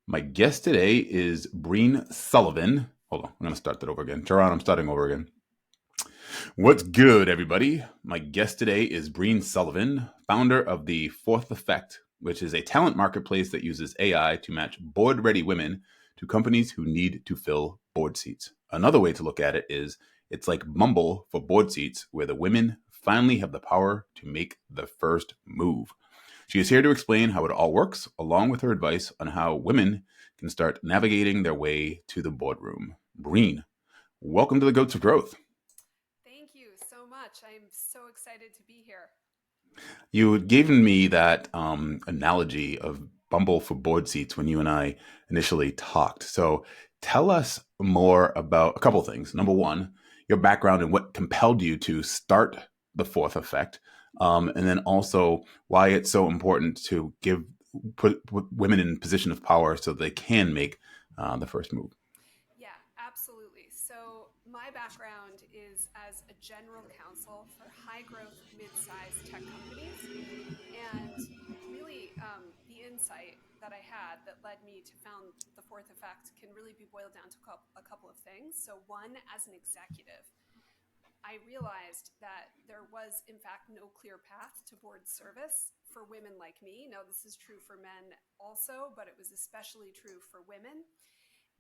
My guest today is Breen Sullivan. Hold on, I'm going to start that over again. Jaron, I'm starting over again. What's good, everybody? My guest today is Breen Sullivan, founder of the Fourth Effect, which is a talent marketplace that uses AI to match board ready women to companies who need to fill board seats. Another way to look at it is it's like Mumble for board seats, where the women finally have the power to make the first move. She is here to explain how it all works, along with her advice on how women can start navigating their way to the boardroom. Breen, welcome to the Goats of Growth. Thank you so much. I'm so excited to be here. You had given me that analogy of Bumble for board seats when you and I initially talked. So tell us more about a couple of things. Number one, your background and what compelled you to start the Fourth Effect, and then also why it's so important to put women in position of power so they can make the first move. Yeah, absolutely. So, my background is as a general counsel for high growth, mid sized tech companies. And really, the insight that I had that led me to found the Fourth Effect can really be boiled down to a couple of things. So, one, as an executive, I realized that there was, in fact, no clear path to board service for women like me. Now, this is true for men also, but it was especially true for women.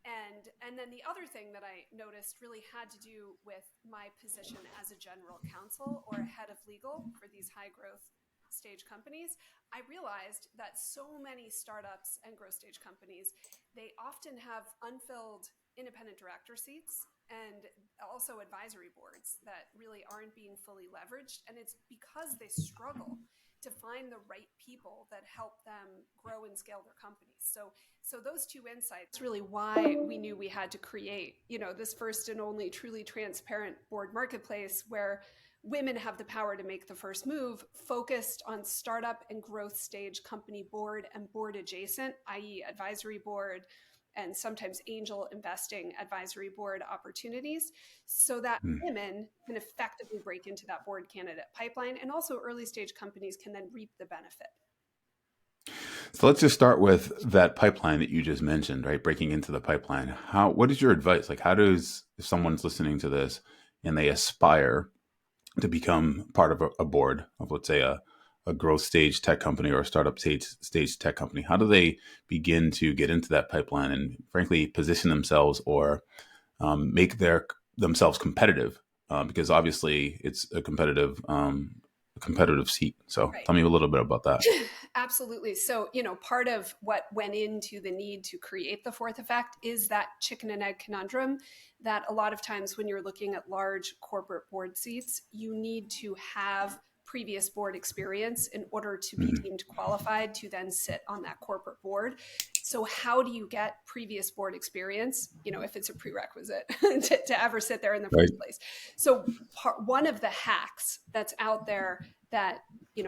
And then the other thing that I noticed really had to do with my position as a general counsel or a head of legal for these high growth stage companies. I realized that so many startups and growth stage companies, they often have unfilled independent director seats and also advisory boards that really aren't being fully leveraged. And it's because they struggle to find the right people that help them grow and scale their companies. So those two insights really why we knew we had to create, this first and only truly transparent board marketplace where women have the power to make the first move, focused on startup and growth stage company board and board adjacent, i.e. advisory board and sometimes angel investing advisory board opportunities, so that Hmm. women can effectively break into that board candidate pipeline, and also early stage companies can then reap the benefit. So let's just start with that pipeline that you just mentioned, right? Breaking into the pipeline. What is your advice? Like, how does, if someone's listening to this and they aspire to become part of a board of, let's say, a growth stage tech company or a startup stage tech company, how do they begin to get into that pipeline and, frankly, position themselves or make themselves competitive? Because obviously, it's a competitive seat. So, Right. tell me a little bit about that. Absolutely. So, part of what went into the need to create the Fourth Effect is that chicken and egg conundrum that a lot of times when you're looking at large corporate board seats, you need to have previous board experience in order to be Mhm. deemed qualified to then sit on that corporate board. So, how do you get previous board experience, if it's a prerequisite to ever sit there in the Right. first place? So, one of the hacks that's out there that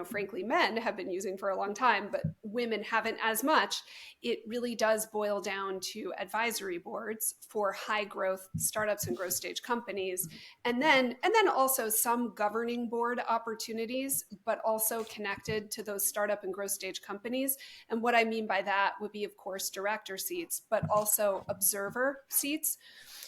frankly, men have been using for a long time, but women haven't as much. It really does boil down to advisory boards for high growth startups and growth stage companies. And then also some governing board opportunities, but also connected to those startup and growth stage companies. And what I mean by that would be, of course, director seats, but also observer seats.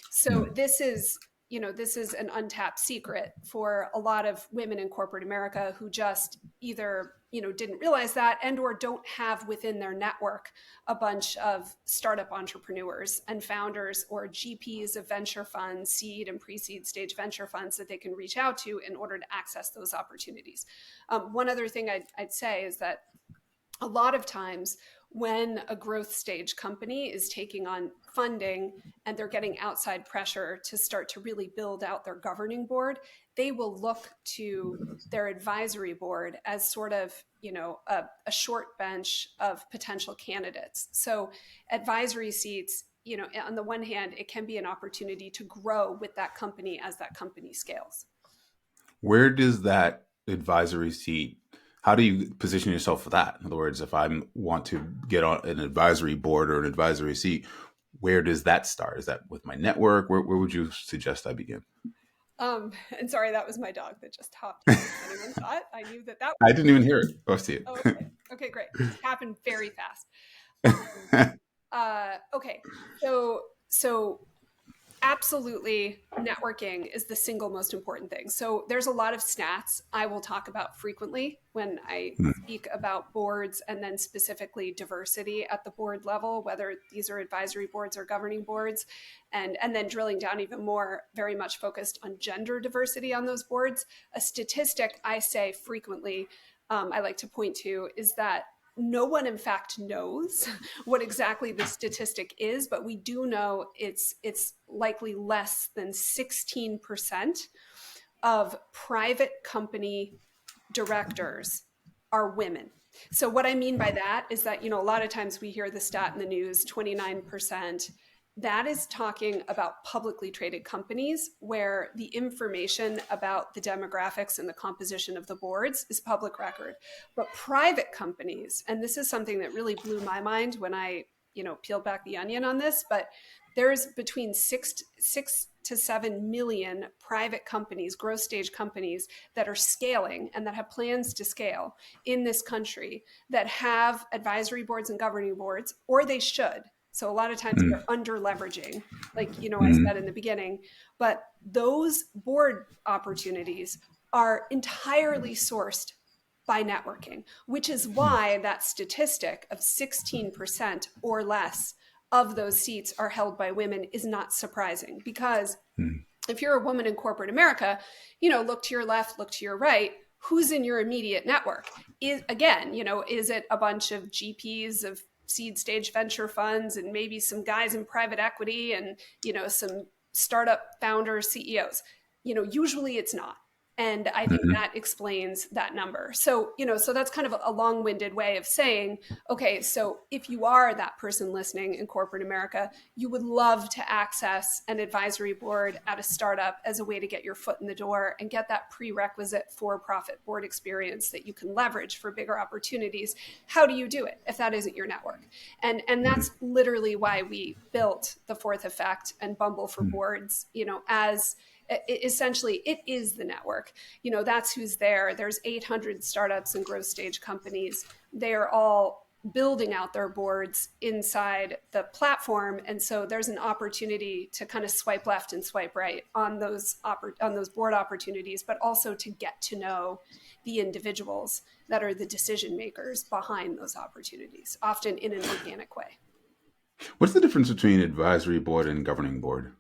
So this is an untapped secret for a lot of women in corporate America who just either didn't realize that and or don't have within their network a bunch of startup entrepreneurs and founders or GPs of venture funds, seed and pre-seed stage venture funds that they can reach out to in order to access those opportunities. One other thing I'd say is that a lot of times when a growth stage company is taking on funding and they're getting outside pressure to start to really build out their governing board, they will look to their advisory board as sort of a short bench of potential candidates. So advisory seats, on the one hand, it can be an opportunity to grow with that company as that company scales. Where does that advisory seat? How do you position yourself for that? In other words, if I want to get on an advisory board or an advisory seat, where does that start? Is that with my network? Where would you suggest I begin? And sorry, that was my dog that just hopped in. If anyone thought, I knew that I didn't even hear it or see oh, it. okay. Okay, great. It happened very fast. Um, Okay, so absolutely, networking is the single most important thing. So there's a lot of stats I will talk about frequently when I speak about boards, and then specifically diversity at the board level, whether these are advisory boards or governing boards, and then drilling down even more, very much focused on gender diversity on those boards. A statistic I say frequently, I like to point to, is that no one in fact knows what exactly the statistic is, but we do know it's likely less than 16% of private company directors are women. So what I mean by that is that, a lot of times we hear the stat in the news, 29%. That is talking about publicly traded companies where the information about the demographics and the composition of the boards is public record. But private companies, and this is something that really blew my mind when I, peeled back the onion on this, but there's between 6 to 7 million private companies, growth stage companies that are scaling and that have plans to scale in this country, that have advisory boards and governing boards, or they should. So a lot of times they're under leveraging, like, I said in the beginning, but those board opportunities are entirely sourced by networking, which is why that statistic of 16% or less of those seats are held by women is not surprising. Because if you're a woman in corporate America, look to your left, look to your right, who's in your immediate network? Is it a bunch of GPs of seed stage venture funds and maybe some guys in private equity and, some startup founders, CEOs? Usually it's not. And I think that explains that number. So, so that's kind of a long-winded way of saying, okay, so if you are that person listening in corporate America, you would love to access an advisory board at a startup as a way to get your foot in the door and get that prerequisite for-profit board experience that you can leverage for bigger opportunities. How do you do it if that isn't your network? And that's literally why we built the Fourth Effect and Bumble for Boards, as essentially it is the network. That's who's there. There's 800 startups and growth stage companies. They are all building out their boards inside the platform, and so there's an opportunity to kind of swipe left and swipe right on those board opportunities, but also to get to know the individuals that are the decision makers behind those opportunities, often in an organic way. What's the difference between advisory board and governing board?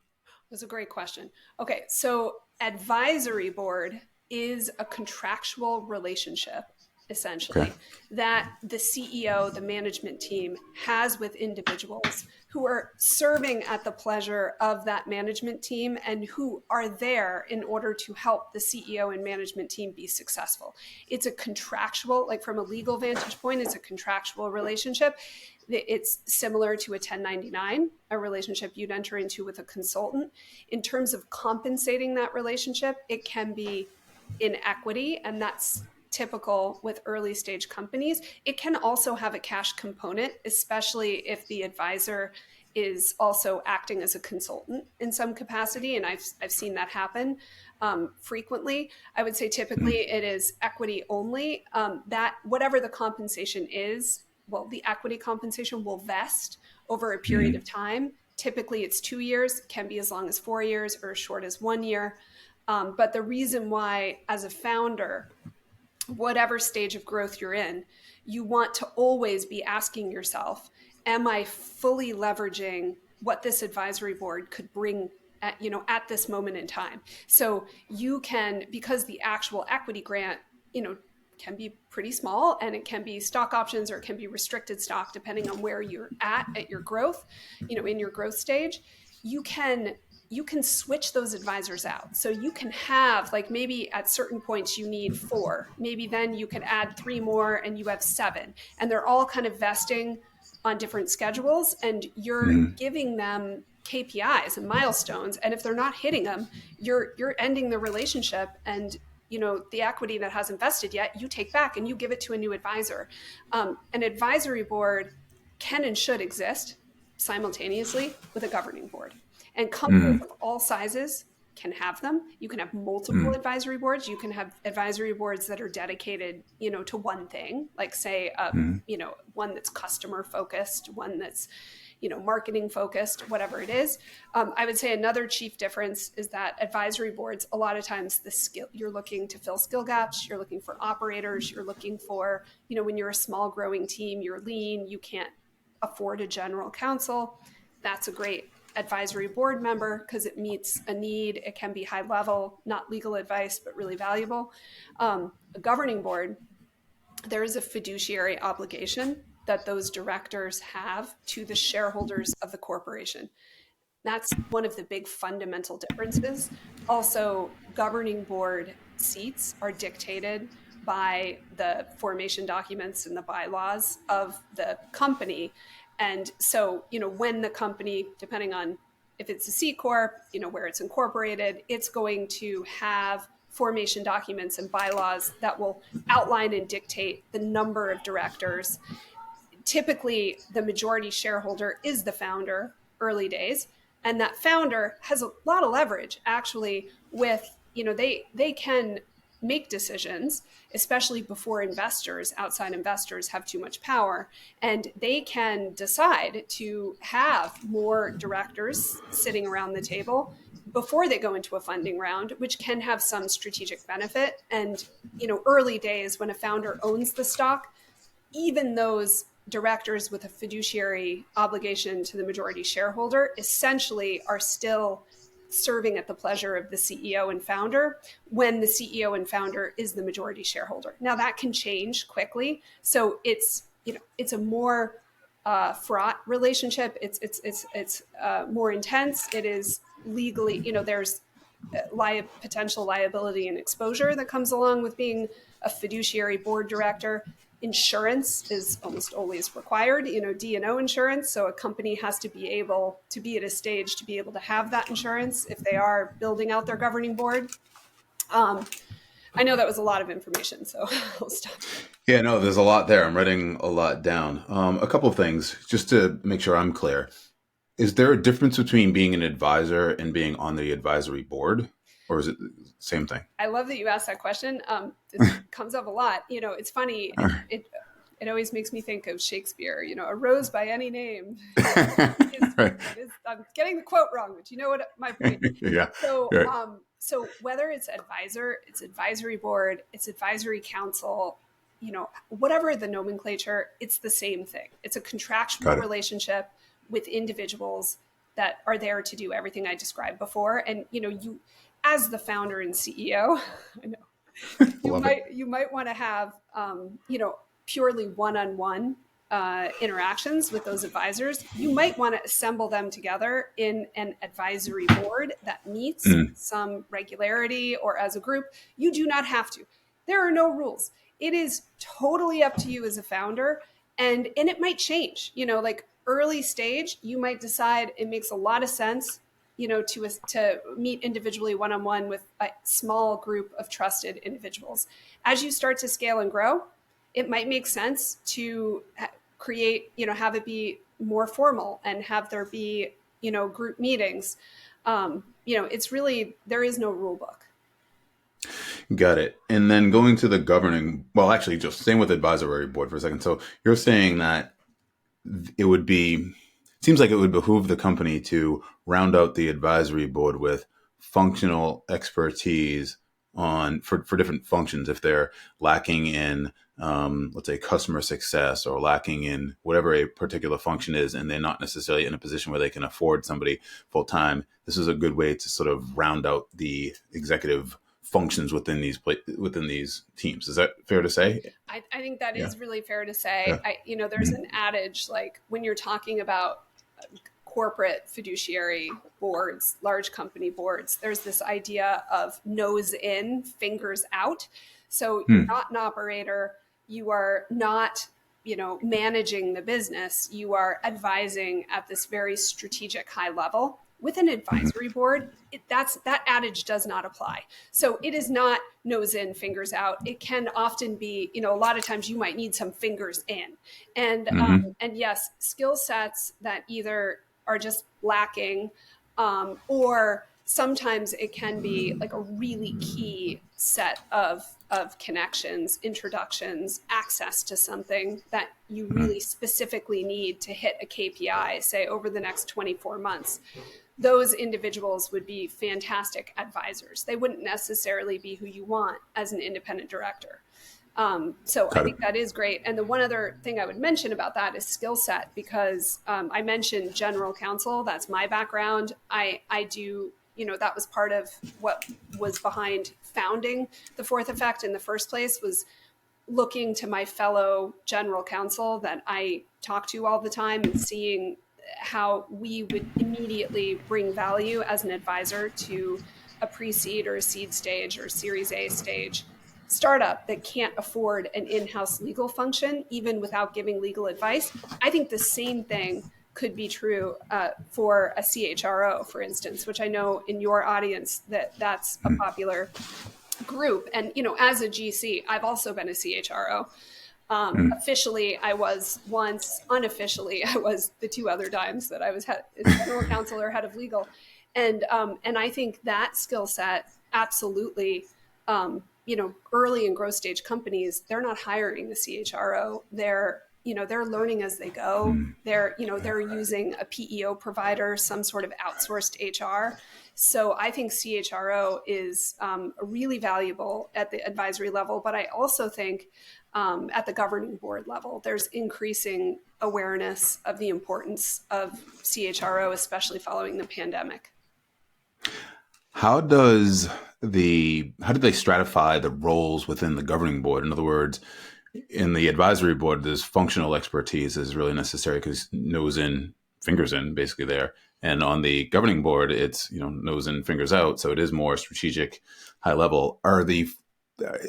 That's a great question. Okay, so advisory board is a contractual relationship, essentially, that the CEO, the management team, has with individuals who are serving at the pleasure of that management team and who are there in order to help the CEO and management team be successful. It's a contractual, like from a legal vantage point, it's a contractual relationship. It's similar to a 1099, a relationship you'd enter into with a consultant. In terms of compensating that relationship, it can be in equity, and that's typical with early stage companies. It can also have a cash component, especially if the advisor is also acting as a consultant in some capacity, and I've seen that happen frequently. I would say typically it is equity only. That whatever the compensation is, well, the equity compensation will vest over a period of time. Typically it's 2 years, can be as long as 4 years or as short as 1 year. But the reason why, as a founder, whatever stage of growth you're in, you want to always be asking yourself, am I fully leveraging what this advisory board could bring at this moment in time? So you can, because the actual equity grant, can be pretty small, and it can be stock options or it can be restricted stock depending on where you're at your growth, in your growth stage. You can switch those advisors out. So you can have, like, maybe at certain points you need 4, maybe then you can add 3 more and you have 7, and they're all kind of vesting on different schedules, and you're giving them KPIs and milestones. And if they're not hitting them, you're ending the relationship, and the equity that hasn't vested yet, you take back and you give it to a new advisor. An advisory board can and should exist simultaneously with a governing board. And companies of all sizes can have them. You can have multiple advisory boards. You can have advisory boards that are dedicated, to one thing, like say, one that's customer focused, one that's, marketing focused, whatever it is. I would say another chief difference is that advisory boards, a lot of times you're looking to fill skill gaps, you're looking for operators, you're looking for, when you're a small growing team, you're lean, you can't afford a general counsel. That's a great advisory board member because it meets a need. It can be high level, not legal advice, but really valuable. A governing board, there is a fiduciary obligation that those directors have to the shareholders of the corporation. That's one of the big fundamental differences. Also, governing board seats are dictated by the formation documents and the bylaws of the company. And so, when the company, depending on if it's a C Corp, where it's incorporated, it's going to have formation documents and bylaws that will outline and dictate the number of directors. Typically, the majority shareholder is the founder early days, and that founder has a lot of leverage actually with, they can make decisions, especially before outside investors have too much power, and they can decide to have more directors sitting around the table before they go into a funding round, which can have some strategic benefit. And early days, when a founder owns the stock, even those directors with a fiduciary obligation to the majority shareholder essentially are still serving at the pleasure of the CEO and founder when the CEO and founder is the majority shareholder. Now that can change quickly. So it's a more fraught relationship. It's more intense. It is legally, there's potential liability and exposure that comes along with being a fiduciary board director. Insurance is almost always required, D&O insurance. So a company has to be able to be at a stage to be able to have that insurance if they are building out their governing board. I know that was a lot of information, so I'll stop. Yeah, no, there's a lot there. I'm writing a lot down. A couple of things, just to make sure I'm clear. Is there a difference between being an advisor and being on the advisory board? Or is it the same thing? I love that you asked that question. It comes up a lot. It's funny. It always makes me think of Shakespeare. A rose by any name. Right. I'm getting the quote wrong, but you know what my point. Yeah. So, Right. so whether it's advisor, it's advisory board, it's advisory council, whatever the nomenclature, it's the same thing. It's a contractual relationship with individuals that are there to do everything I described before. And you, as the founder and CEO, I know you might want to have purely one-on-one interactions with those advisors. You might want to assemble them together in an advisory board that meets some regularity or as a group. You do not have to. There are no rules. It is totally up to you as a founder, and it might change. Like early stage, you might decide it makes a lot of sense to meet individually one-on-one with a small group of trusted individuals. As you start to scale and grow, it might make sense to create, have it be more formal and have there be, group meetings. It's really, there is no rule book. Got it. And then going to the governing, well, actually just staying with advisory board for a second. So you're saying that seems like it would behoove the company to round out the advisory board with functional expertise for different functions. If they're lacking in, let's say, customer success or lacking in whatever a particular function is, and they're not necessarily in a position where they can afford somebody full time, this is a good way to sort of round out the executive functions within these teams. Is that fair to say? I think that is really fair to say. Yeah. There's an adage, like when you're talking about corporate fiduciary boards, large company boards, there's this idea of nose in, fingers out. So you're not an operator. You are not, managing the business. You are advising at this very strategic high level. With an advisory board, that adage does not apply. So it is not nose in, fingers out. It can often be, a lot of times you might need some fingers in. And and yes, skill sets that either are just lacking or sometimes it can be like a really key set of connections, introductions, access to something that you really specifically need to hit a KPI, say over the next 24 months. Those individuals would be fantastic advisors. They wouldn't necessarily be who you want as an independent director. So I Got it. think that is great. And the one other thing I would mention about that is skill set, because I mentioned general counsel. That's my background. I do, that was part of what was behind founding the Fourth Effect in the first place, was looking to my fellow general counsel that I talk to all the time and seeing how we would immediately bring value as an advisor to a pre-seed or a seed stage or Series A stage startup that can't afford an in-house legal function, even without giving legal advice. I think the same thing could be true for a CHRO, for instance, which I know in your audience that's a popular group. And, as a GC, I've also been a CHRO. Officially, I was once. Unofficially, I was the two other times that I was general counsel or head of legal. And I think that skill set absolutely, early and growth stage companies, they're not hiring a CHRO. They're learning as they go. They're using a PEO provider, some sort of outsourced HR. So I think CHRO is really valuable at the advisory level, but I also think at the governing board level, there's increasing awareness of the importance of CHRO, especially following the pandemic. How did they stratify the roles within the governing board? In other words, in the advisory board, there's functional expertise is really necessary because nose in, fingers in, basically there. And on the governing board, it's nose in, fingers out. So it is more strategic, high level.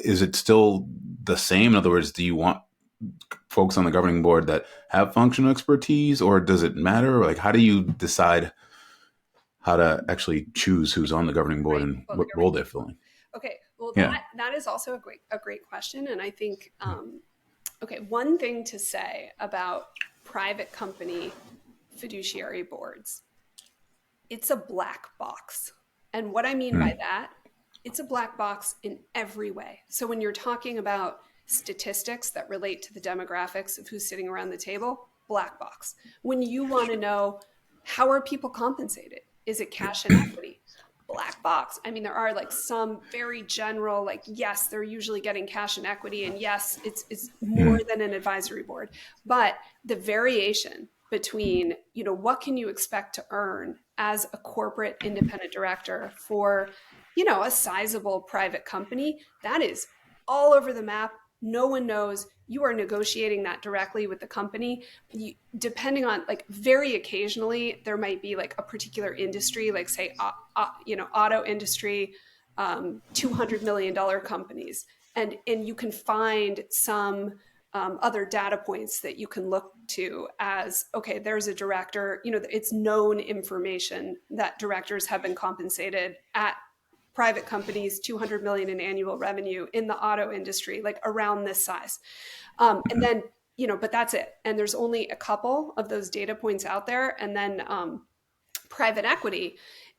Is it still the same? In other words, do you want folks on the governing board that have functional expertise, or does it matter? Like, how do you decide how to actually choose who's on the governing board and what role they're filling? Okay, well, Yeah. that is also a great question. And I think, one thing to say about private company fiduciary boards, it's a black box. And what I mean by that, it's a black box in every way. So when you're talking about statistics that relate to the demographics of who's sitting around the table, black box. When you want to know, how are people compensated? Is it cash and equity? Black box. I mean, there are like some very general, like, yes, they're usually getting cash and equity. And yes, it's more than an advisory board. But the variation between, what can you expect to earn as a corporate independent director for, a sizable private company, that is all over the map. No one knows. You are negotiating that directly with the company. Depending on, like, very occasionally, there might be like a particular industry, like say, auto industry, $200 million companies. And you can find some other data points that you can look to as, okay, there's a director, it's known information that directors have been compensated at private companies, 200 million in annual revenue in the auto industry, like around this size. And then, but that's it. And there's only a couple of those data points out there. And then private equity,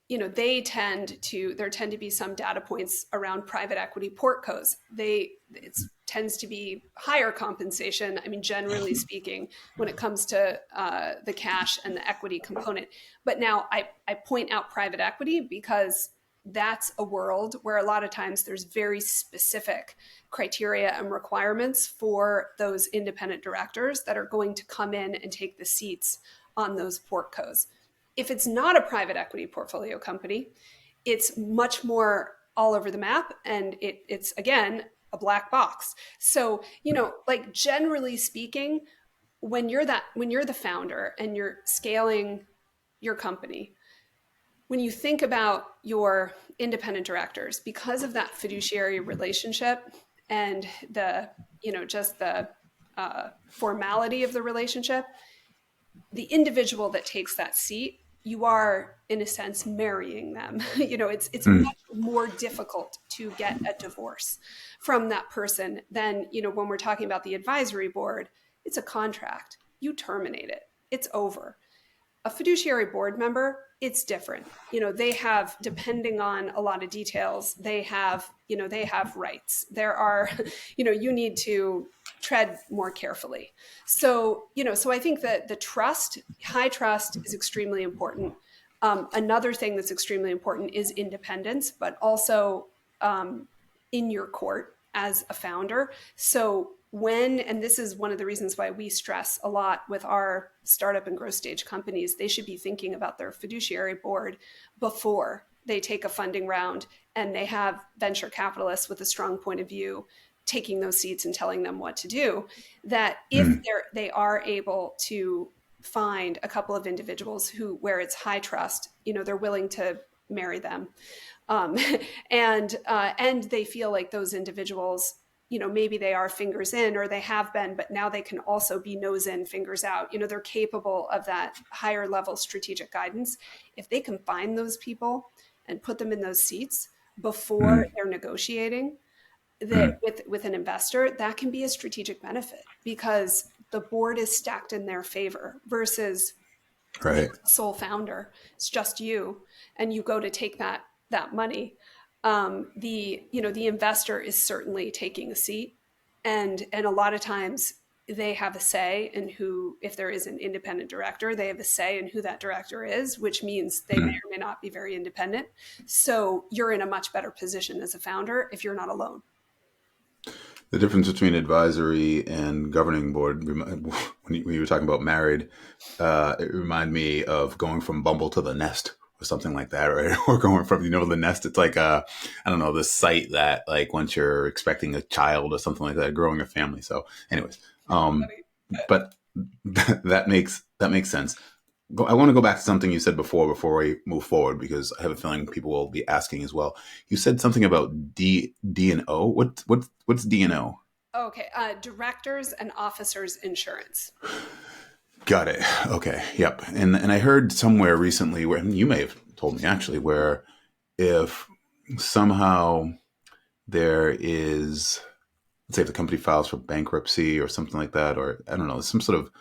there tend to be some data points around private equity portcos. It tends to be higher compensation. I mean, generally speaking, when it comes to the cash and the equity component. But now I point out private equity because that's a world where a lot of times there's very specific criteria and requirements for those independent directors that are going to come in and take the seats on those portcos. If it's not a private equity portfolio company, it's much more all over the map, and it's again a black box. So, like, generally speaking, when you're the founder and you're scaling your company, when you think about your independent directors, because of that fiduciary relationship and just the formality of the relationship, the individual that takes that seat, you are, in a sense, marrying them. It's much more difficult to get a divorce from that person than, when we're talking about the advisory board, it's a contract. You terminate it. It's over. A fiduciary board member, it's different. They have, depending on a lot of details, they have rights. There are, you need to tread more carefully. So I think that the trust, high trust, is extremely important. Another thing that's extremely important is independence, but also in your court as a founder. So and this is one of the reasons why we stress a lot with our startup and growth stage companies, they should be thinking about their fiduciary board before they take a funding round, and they have venture capitalists with a strong point of view taking those seats and telling them what to do. That if they are able to find a couple of individuals where it's high trust, they're willing to marry them, um, and they feel like those individuals, maybe they are fingers in, or they have been, but now they can also be nose in, fingers out. They're capable of that higher level strategic guidance. If they can find those people and put them in those seats before they're negotiating with an investor, that can be a strategic benefit, because the board is stacked in their favor versus Right. sole founder. It's just you, and you go to take that money. The investor is certainly taking a seat, and a lot of times they have a say in who, if there is an independent director, they have a say in who that director is, which means they may or may not be very independent. So you're in a much better position as a founder if you're not alone. The difference between advisory and governing board, when you were talking about married, it reminded me of going from Bumble to the Nest or something like that, right? Or going from, the Nest. It's like, I don't know, this site that, like, once you're expecting a child or something like that, growing a family. So anyways, but that makes sense. I want to go back to something you said before we move forward, because I have a feeling people will be asking as well. You said something about D and O. What's D and O? Okay, directors and officers insurance. Got it. Okay. Yep. And I heard somewhere recently, where, and you may have told me actually, where if somehow there is, let's say if the company files for bankruptcy or something like that, or I don't know, some sort of,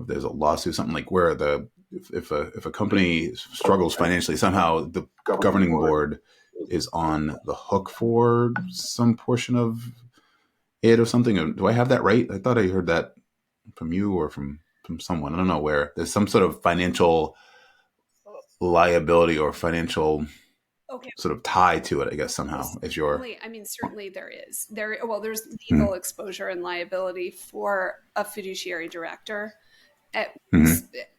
if there's a lawsuit, something like where if a company struggles financially, somehow the governing board is on the hook for some portion of it or something. Do I have that right? I thought I heard that from you or from someone. I don't know, where there's some sort of financial liability or financial sort of tie to it, I guess, somehow, as your. Certainly there is. There's legal exposure and liability for a fiduciary director.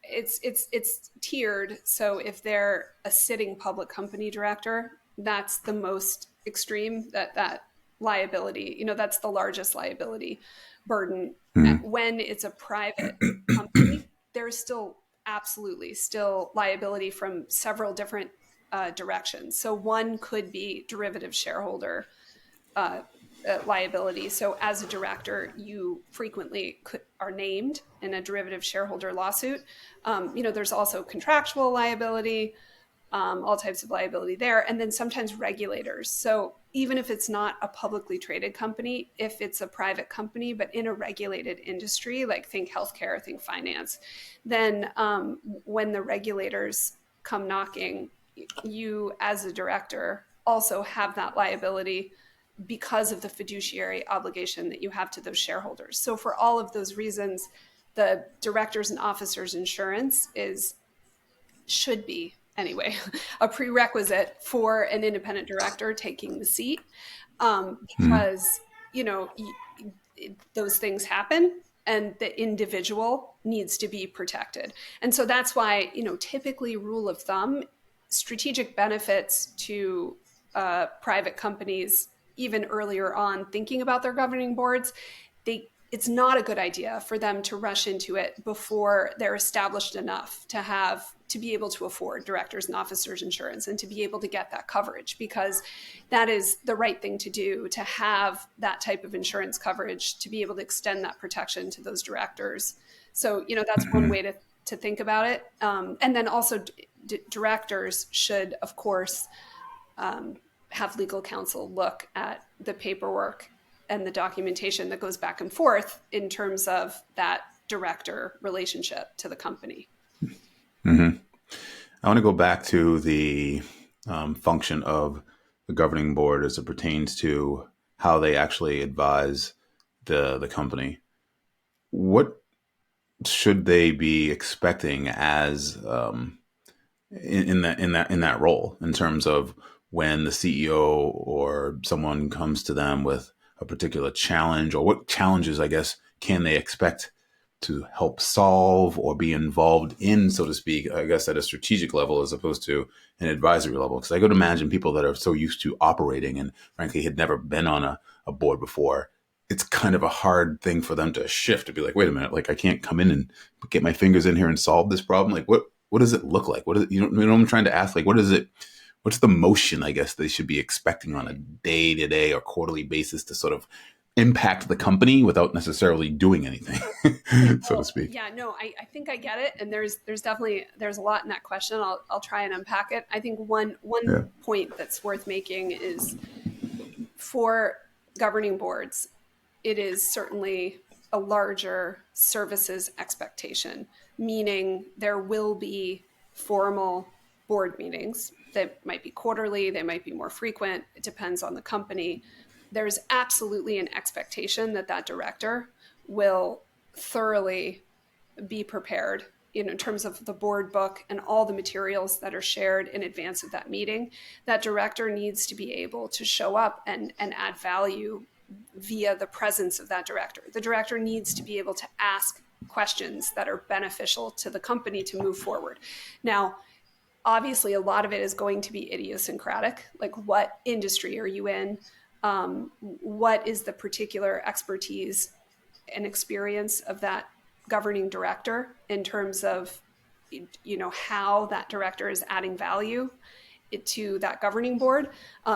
It's tiered. So if they're a sitting public company director, that's the most extreme, that liability, that's the largest liability burden. When it's a private company, there's still absolutely still liability from several different directions. So one could be derivative shareholder liability. So as a director, you frequently are named in a derivative shareholder lawsuit. There's also contractual liability, all types of liability there, and then sometimes regulators. So even if it's not a publicly traded company, if it's a private company, but in a regulated industry, like think healthcare, think finance, then when the regulators come knocking, you as a director also have that liability because of the fiduciary obligation that you have to those shareholders. So for all of those reasons, the directors and officers insurance should be, anyway, a prerequisite for an independent director taking the seat, because those things happen and the individual needs to be protected. And so that's why, typically, rule of thumb, strategic benefits to private companies, even earlier on thinking about their governing boards, it's not a good idea for them to rush into it before they're established enough to be able to afford directors and officers insurance and to be able to get that coverage, because that is the right thing to do, to have that type of insurance coverage, to be able to extend that protection to those directors. So, that's one way to think about it. And then also directors should, of course, have legal counsel look at the paperwork and the documentation that goes back and forth in terms of that director relationship to the company. Mm-hmm. I want to go back to the function of the governing board as it pertains to how they actually advise the company. What should they be expecting as in that role in terms of when the CEO or someone comes to them with a particular challenge, or what challenges, I guess, can they expect to help solve or be involved in, so to speak, I guess, at a strategic level as opposed to an advisory level? Because I could imagine people that are so used to operating and frankly had never been on a board before, it's kind of a hard thing for them to shift, to be like, wait a minute, like I can't come in and get my fingers in here and solve this problem. Like what does it look like? What is it, you know what I'm trying to ask? Like, what is it? What's the motion, I guess, they should be expecting on a day to day or quarterly basis to sort of impact the company without necessarily doing anything, so to Well, speak? yeah, no, I think I get it, and there's definitely there's a lot in that question. I'll try and unpack it. I think one Yeah. point that's worth making is for governing boards, it is certainly a larger services expectation, meaning there will be formal board meetings that might be quarterly, they might be more frequent, it depends on the company. There's absolutely an expectation that that director will thoroughly be prepared in terms of the board book and all the materials that are shared in advance of that meeting. That director needs to be able to show up and add value via the presence of that director. The director needs to be able to ask questions that are beneficial to the company to move forward. Now, obviously, a lot of it is going to be idiosyncratic. Like, what industry are you in? What is the particular expertise and experience of that governing director in terms of how that director is adding value to that governing board.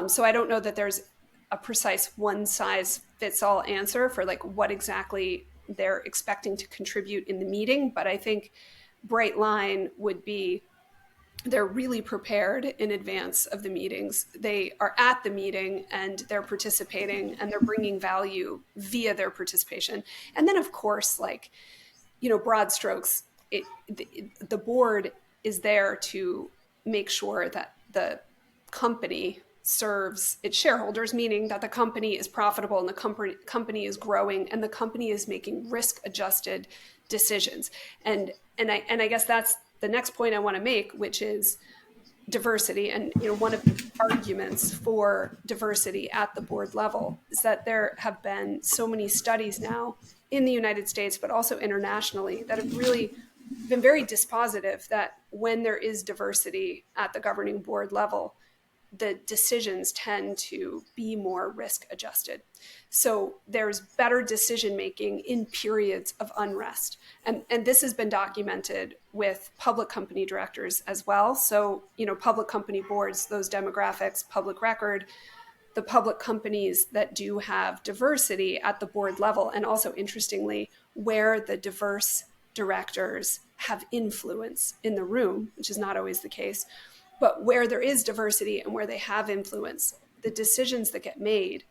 So I don't know that there's a precise one size fits all answer for like what exactly they're expecting to contribute in the meeting, but I think bright line would be they're really prepared in advance of the meetings. They are at the meeting and they're participating and they're bringing value via their participation. And then, of course, like, broad strokes, the board is there to make sure that the company serves its shareholders, meaning that the company is profitable and the company is growing and the company is making risk adjusted decisions. And I guess that's the next point I want to make, which is diversity. And one of the arguments for diversity at the board level is that there have been so many studies now in the United States, but also internationally, that have really been very dispositive that when there is diversity at the governing board level, the decisions tend to be more risk adjusted. So there's better decision making in periods of unrest. And this has been documented with public company directors as well. So, public company boards, those demographics, public record, the public companies that do have diversity at the board level, and also interestingly, where the diverse directors have influence in the room, which is not always the case, but where there is diversity and where they have influence, the decisions that get made,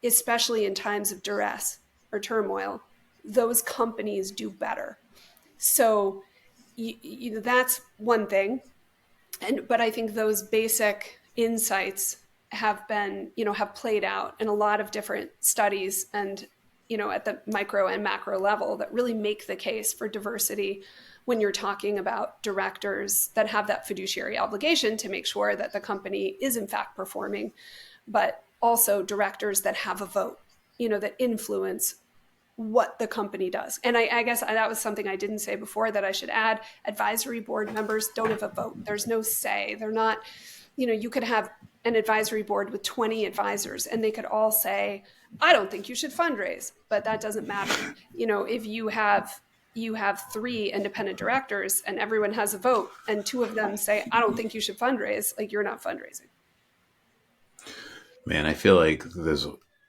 especially in times of duress or turmoil, those companies do better. So that's one thing. But I think those basic insights have been, have played out in a lot of different studies and, at the micro and macro level that really make the case for diversity when you're talking about directors that have that fiduciary obligation to make sure that the company is in fact performing, but also directors that have a vote, that influence what the company does. And I guess that was something I didn't say before that I should add. Advisory board members don't have a vote. There's no say. They're not, you could have an advisory board with 20 advisors and they could all say, I don't think you should fundraise, but that doesn't matter. If you have three independent directors and everyone has a vote and two of them say, I don't think you should fundraise, like you're not fundraising. Man, I feel like there's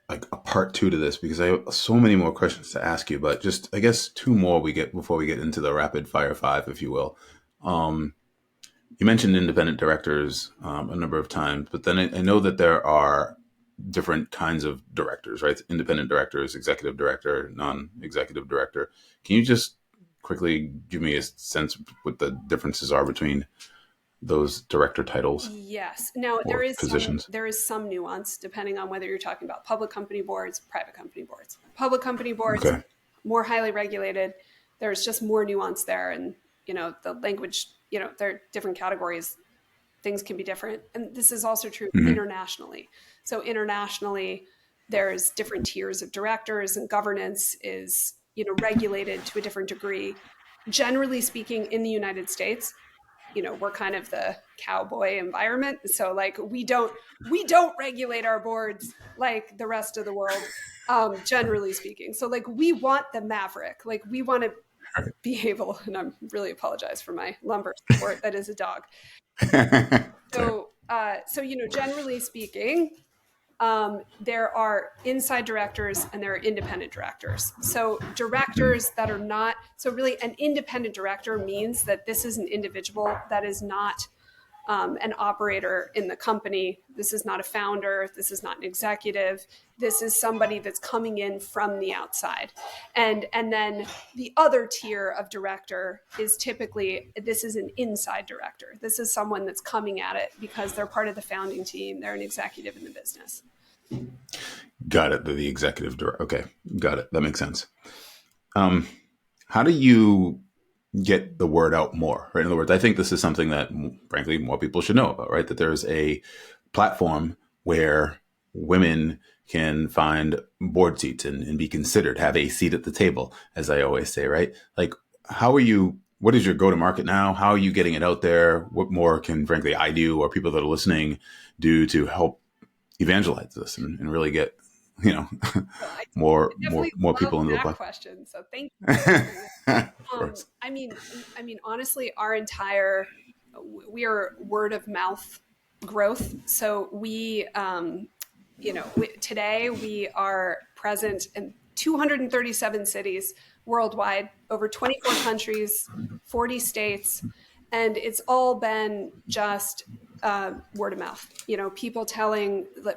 like a part two to this because I have so many more questions to ask you, but just I guess two more we get before we get into the rapid fire five, if you will. Um, you mentioned independent directors a number of times, but then I know that there are different kinds of directors, right? Independent directors, executive director, non-executive director. Can you just quickly give me a sense what the differences are between those director titles Yes. Now or positions? there is some nuance depending on whether you're talking about public company boards, private company boards. Public company boards, Okay. more highly regulated. There's just more nuance there, and the language. There are different categories. Things can be different, and this is also true Mm-hmm. internationally. So internationally, there's different tiers of directors, and governance is regulated to a different degree. Generally speaking, in the United States, we're kind of the cowboy environment, so like we don't regulate our boards like the rest of the world, generally speaking. So like we want the maverick, like we want to be able, and I'm really apologize for my lumber support that is a dog. Sorry. So generally speaking, there are inside directors and there are independent directors. So directors that are not, so really an independent director means that this is an individual that is not an operator in the company. This is not a founder. This is not an executive. This is somebody that's coming in from the outside. And then the other tier of director is typically, this is an inside director. This is someone that's coming at it because they're part of the founding team. They're an executive in the business. Got it. The executive director. Okay. Got it. That makes sense. How do you get the word out more? Right. In other words, I think this is something that, frankly, more people should know about, right? That there's a platform where women can find board seats and be considered, have a seat at the table, as I always say, right? Like, what is your go-to-market now? How are you getting it out there? What more can, frankly, I do or people that are listening do to help evangelize this and really get, So I more love people into the that platform? question. So thank you for answering it. Of course. I mean, honestly, we are word of mouth growth. So today we are present in 237 cities worldwide, over 24 countries, 40 states, and it's all been just word of mouth. People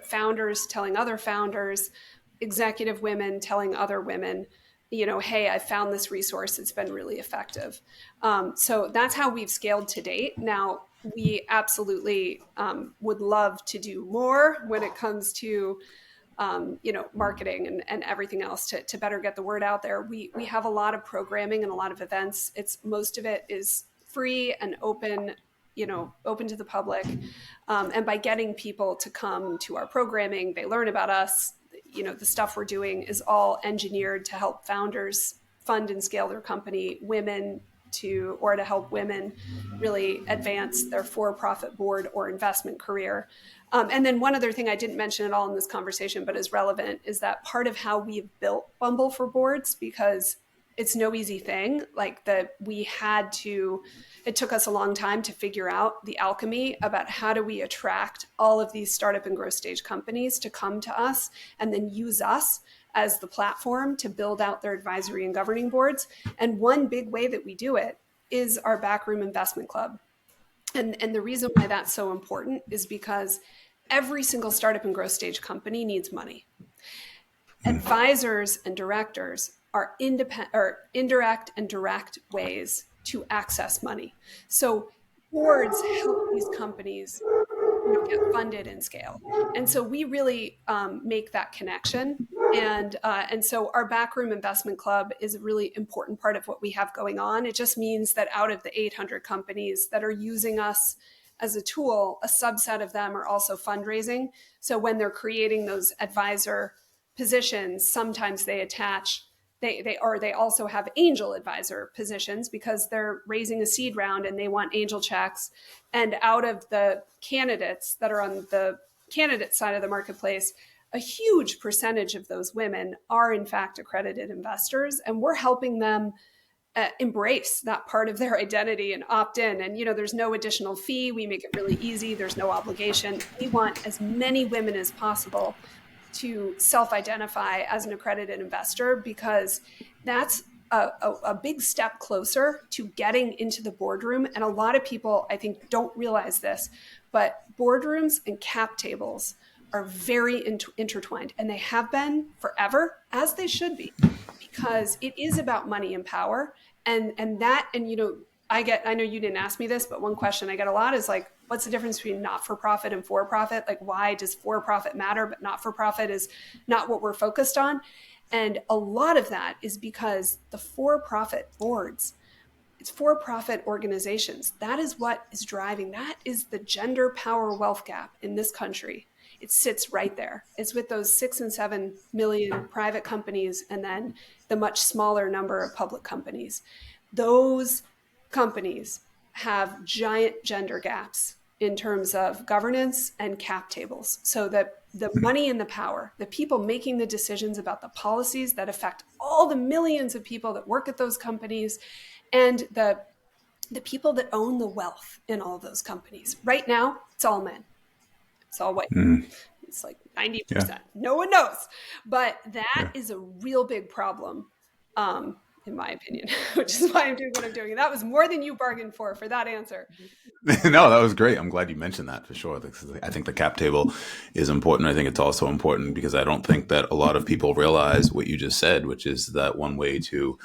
founders telling other founders, executive women telling other women, hey, I found this resource. It's been really effective. So that's how we've scaled to date. Now, we absolutely would love to do more when it comes to marketing and everything else to better get the word out there. We have a lot of programming and a lot of events. Most of it is free and open to the public. And by getting people to come to our programming, they learn about us. The stuff we're doing is all engineered to help founders fund and scale their company, to help women really advance their for-profit board or investment career. And then one other thing I didn't mention at all in this conversation, but is relevant, is that part of how we've built Bumble for Boards, because it's no easy thing. It took us a long time to figure out the alchemy about how do we attract all of these startup and growth stage companies to come to us and then use us as the platform to build out their advisory and governing boards. And one big way that we do it is our Backroom Investment Club. And the reason why that's so important is because every single startup and growth stage company needs money. Advisors and directors are indirect and direct ways to access money. So boards help these companies get funded and scale. And so we really make that connection. And so our Backroom Investment Club is a really important part of what we have going on. It just means that out of the 800 companies that are using us as a tool, a subset of them are also fundraising. So when they're creating those advisor positions, sometimes they also have angel advisor positions because they're raising a seed round and they want angel checks. And out of the candidates that are on the candidate side of the marketplace, a huge percentage of those women are in fact accredited investors, and we're helping them embrace that part of their identity and opt in. And, there's no additional fee. We make it really easy. There's no obligation. We want as many women as possible to self-identify as an accredited investor, because that's a big step closer to getting into the boardroom. And a lot of people, I think, don't realize this, but boardrooms and cap tables are very intertwined, and they have been forever, as they should be, because it is about money and power. And that, and I know you didn't ask me this, but one question I get a lot is like, what's the difference between not-for-profit and for-profit? Like, why does for-profit matter, but not-for-profit is not what we're focused on? And a lot of that is because the for-profit boards, it's for-profit organizations. That is what is driving. That is the gender power wealth gap in this country. It sits right there. It's with those 6 and 7 million private companies and then the much smaller number of public companies. Those companies have giant gender gaps in terms of governance and cap tables. So that the money and the power, the people making the decisions about the policies that affect all the millions of people that work at those companies, and the people that own the wealth in all of those companies. Right now, it's all men. It's all white. It's like 90%. Yeah. No one knows. But that is a real big problem, in my opinion, which is why I'm doing what I'm doing. And that was more than you bargained for that answer. No, that was great. I'm glad you mentioned that for sure. I think the cap table is important. I think it's also important because I don't think that a lot of people realize what you just said, which is that one way to,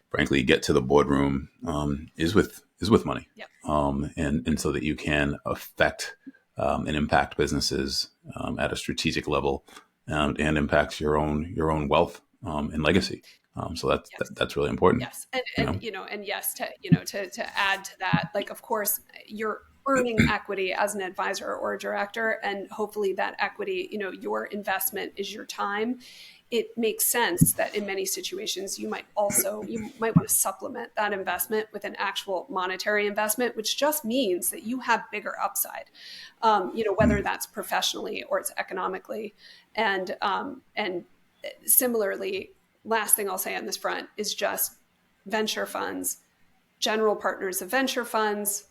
frankly, get to the boardroom is with money. Yep. And so that you can affect and impact businesses at a strategic level and impact your own wealth and legacy. So that's really important. Yes. And yes, to add to that, like, of course, you're earning equity as an advisor or a director, and hopefully that equity, your investment is your time. It makes sense that in many situations you might want to supplement that investment with an actual monetary investment, which just means that you have bigger upside, whether that's professionally or it's economically. And similarly, last thing I'll say on this front is just venture funds, general partners of venture funds.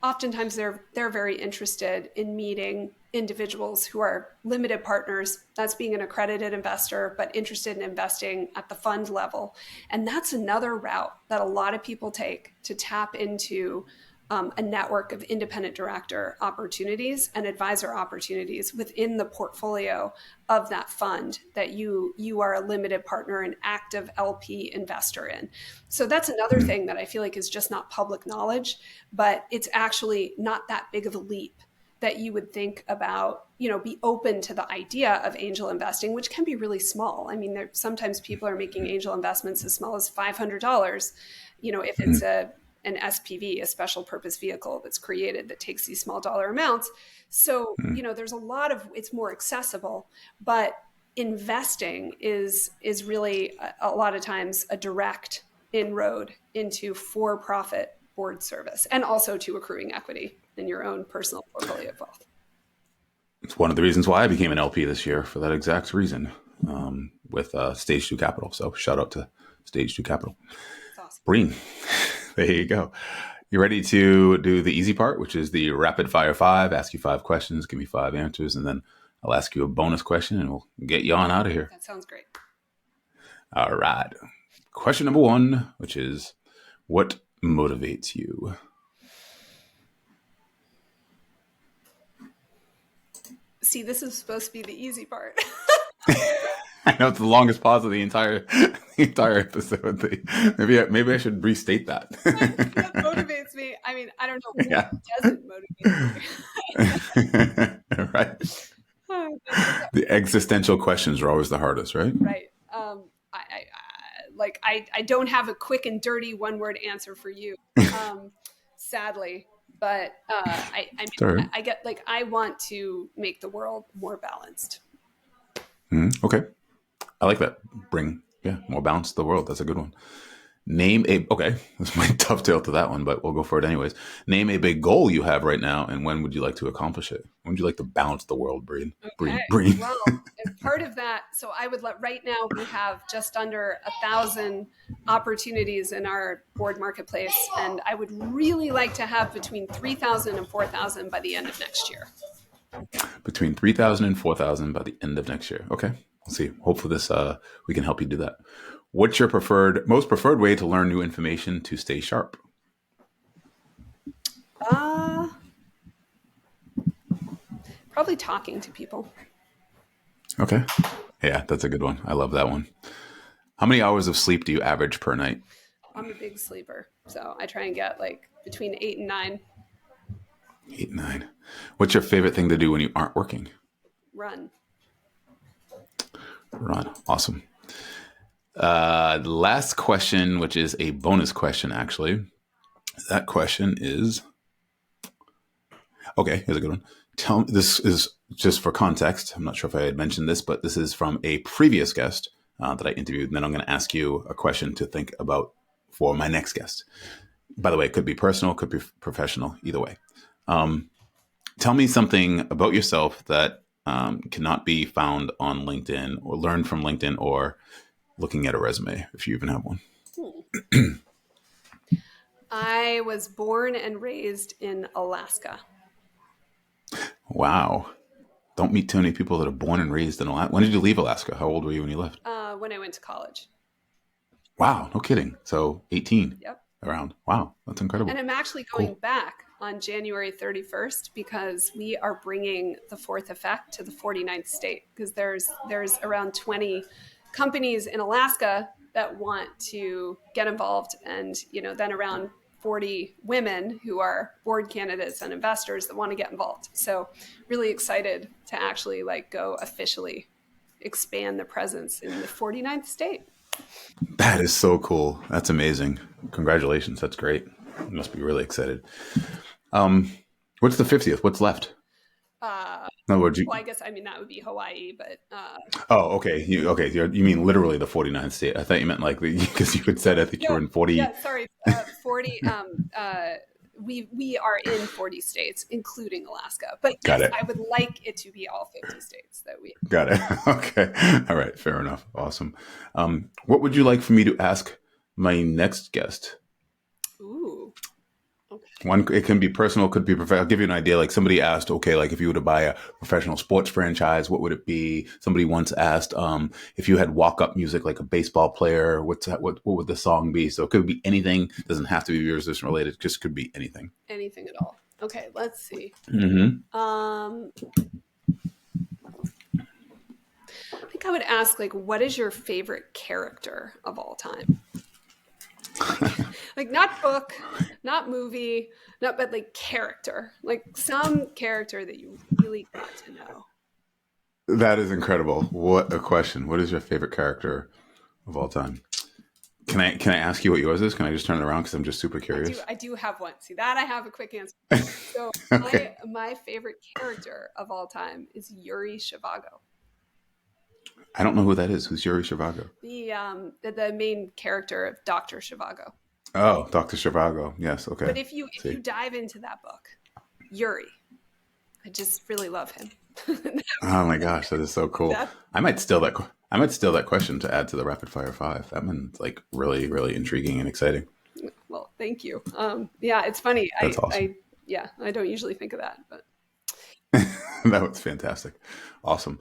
Oftentimes they're very interested in meeting individuals who are limited partners. That's being an accredited investor, but interested in investing at the fund level. And that's another route that a lot of people take to tap into a network of independent director opportunities and advisor opportunities within the portfolio of that fund that you are a limited partner and active LP investor in. So that's another thing that I feel like is just not public knowledge, but it's actually not that big of a leap that you would think about, be open to the idea of angel investing, which can be really small. I mean, sometimes people are making angel investments as small as $500, if it's an SPV, a special purpose vehicle that's created that takes these small dollar amounts. So, there's it's more accessible, but investing is really a lot of times a direct inroad into for-profit board service and also to accruing equity in your own personal portfolio of wealth. It's one of the reasons why I became an LP this year, for that exact reason, with Stage 2 Capital. So shout out to Stage 2 Capital. That's awesome. Breen, there you go. You ready to do the easy part, which is the rapid fire 5, ask you 5 questions, give me 5 answers, and then I'll ask you a bonus question and we'll get you on out of here. That sounds great. All right. Question number 1, which is, what motivates you? See, this is supposed to be the easy part. I know it's the longest pause of the entire episode. Maybe I should restate that. What motivates me? I mean, I don't know what doesn't motivate me. Right. The existential questions are always the hardest, right? Right. I don't have a quick and dirty one-word answer for you, sadly. But I get I want to make the world more balanced. Okay. I like that. Bring more balance to the world. That's a good one. This might dovetail to that one, but we'll go for it anyways. Name a big goal you have right now, and when would you like to accomplish it? When would you like to balance the world, Breen? Okay. Breen. Well, and part of that, so I would right now we have just under 1,000 opportunities in our board marketplace, and I would really like to have between 3,000 and 4,000 by the end of next year. Between 3,000 and 4,000 by the end of next year. Okay. We'll see. Hopefully we can help you do that. What's your most preferred way to learn new information to stay sharp? Probably talking to people. Okay. Yeah, that's a good one. I love that one. How many hours of sleep do you average per night? I'm a big sleeper. So I try and get like between 8 and 9. 8, 9. What's your favorite thing to do when you aren't working? Run. Run. Awesome. Last question, which is a bonus question, actually. That question is, okay, here's a good one. This is just for context. I'm not sure if I had mentioned this, but this is from a previous guest that I interviewed. And then I'm going to ask you a question to think about for my next guest. By the way, it could be personal, could be professional, either way. Tell me something about yourself that cannot be found on LinkedIn or learned from LinkedIn or looking at a resume, if you even have one. I was born and raised in Alaska. Wow. Don't meet too many people that are born and raised in Alaska. When did you leave Alaska? How old were you when you left? When I went to college. Wow. No kidding. So 18. Yep. Around. Wow. That's incredible. And I'm actually going back on January 31st because we are bringing the fourth effect to the 49th state because there's around 20 companies in Alaska that want to get involved, and then around 40 women who are board candidates and investors that want to get involved. So really excited to actually go officially expand the presence in the 49th state. That is so cool. That's amazing. Congratulations. That's great. You must be really excited. What's the 50th? What's left? In other words, well, I guess, that would be Hawaii, but... Oh, okay. You mean literally the 49th state. I thought you meant because you had said, I think you were in 40. Yeah, sorry. 40. We are in 40 states, including Alaska. But yes, I would like it to be all 50 states that we... Got it. Okay. All right. Fair enough. Awesome. What would you like for me to ask my next guest? Ooh. Okay. One, it can be personal, could be professional. I'll give you an idea. Like somebody asked, okay, like if you were to buy a professional sports franchise, what would it be? Somebody once asked, if you had walk-up music like a baseball player, what would the song be? So it could be anything. It doesn't have to be musician related. It just could be anything. Anything at all. Okay, let's see. Mm-hmm. I think I would ask, what is your favorite character of all time? Not book, not movie, but character, some character that you really got to know. That is incredible. What a question. What is your favorite character of all time? Can I ask you what yours is? Can I just turn it around? Because I'm just super curious. I do have one. See, that I have a quick answer. So Okay. my favorite character of all time is Yuri Shivago. I don't know who that is. Who's Yuri Shivago? The main character of Dr. Shivago. Oh, Dr. Shivago. Yes. Okay. But if you dive into that book, Yuri, I just really love him. Oh my gosh, that is so cool. I might steal that question to add to the rapid fire 5. That one's really, really intriguing and exciting. Well, thank you. Yeah, it's funny. That's awesome. I don't usually think of that, but that was fantastic. Awesome.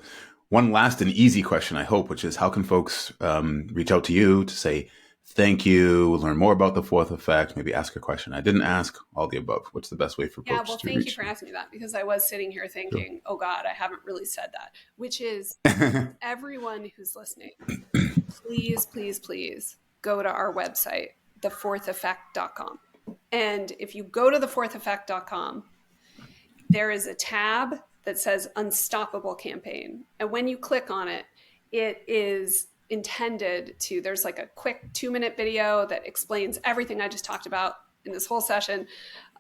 One last and easy question, I hope, which is how can folks reach out to you to say thank you, learn more about the fourth effect, maybe ask a question I didn't ask, all the above. What's the best way for folks to reach? Yeah, well, thank you for asking me that, because I was sitting here thinking, sure. Oh God, I haven't really said that, which is everyone who's listening, please, please, please go to our website, thefourtheffect.com. And if you go to thefourtheffect.com, there is a tab that says Unstoppable Campaign. And when you click on it, it is intended to, there's a quick 2-minute video that explains everything I just talked about in this whole session.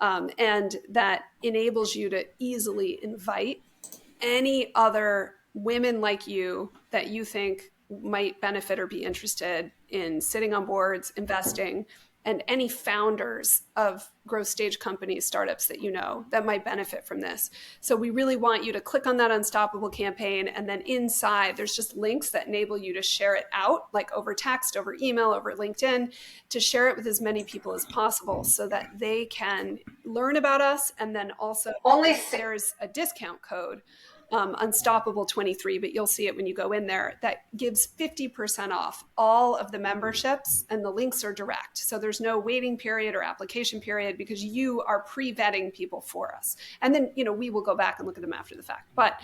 And that enables you to easily invite any other women like you that you think might benefit or be interested in sitting on boards, investing, and any founders of growth stage companies, startups that that might benefit from this. So we really want you to click on that Unstoppable Campaign, and then inside there's just links that enable you to share it out, over text, over email, over LinkedIn, to share it with as many people as possible so that they can learn about us. And then also there's a discount code, Unstoppable 23, but you'll see it when you go in there, that gives 50% off all of the memberships, and the links are direct. So there's no waiting period or application period, because you are pre-vetting people for us. And then, we will go back and look at them after the fact. But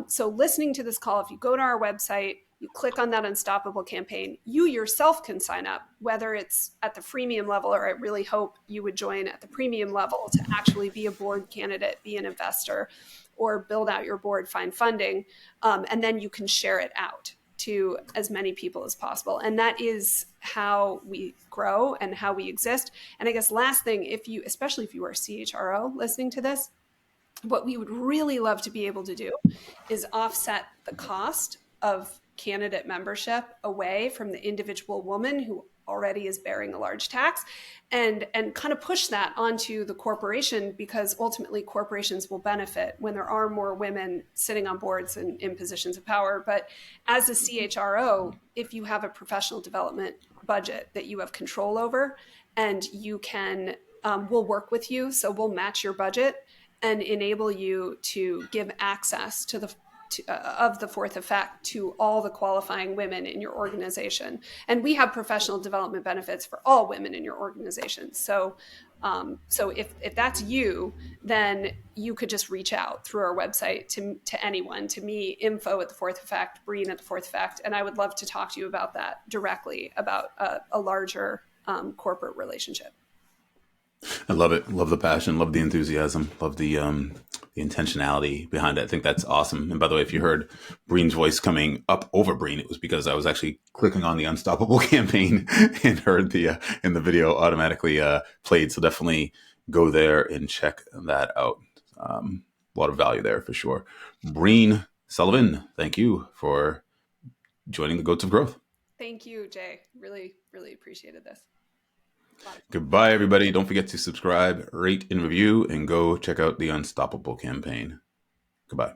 so listening to this call, if you go to our website, You click on that Unstoppable campaign. You yourself can sign up, whether it's at the freemium level, or I really hope you would join at the premium level to actually be a board candidate, be an investor, or build out your board, find funding. And then you can share it out to as many people as possible. And that is how we grow and how we exist. And I guess last thing, especially if you are a CHRO listening to this, what we would really love to be able to do is offset the cost of candidate membership away from the individual woman who already is bearing a large tax, and kind of push that onto the corporation, because ultimately corporations will benefit when there are more women sitting on boards and in positions of power. But as a CHRO, if you have a professional development budget that you have control over, and you can, we'll work with you, so we'll match your budget and enable you to give access to of the fourth effect to all the qualifying women in your organization. And we have professional development benefits for all women in your organization. So if that's you, then you could just reach out through our website to anyone, to me, info at the fourth effect, Breen at the fourth effect. And I would love to talk to you about that directly, about a larger corporate relationship. I love it. Love the passion. Love the enthusiasm. Love the intentionality behind it. I think that's awesome. And by the way, if you heard Breen's voice coming up over Breen, it was because I was actually clicking on the Unstoppable campaign and heard the in the video automatically played. So definitely go there and check that out. A lot of value there for sure. Breen Sullivan, thank you for joining the Goats of Growth. Thank you, Jay. Really, really appreciated this. Goodbye, everybody. Don't forget to subscribe, rate, and review, and go check out the Unstoppable campaign. Goodbye.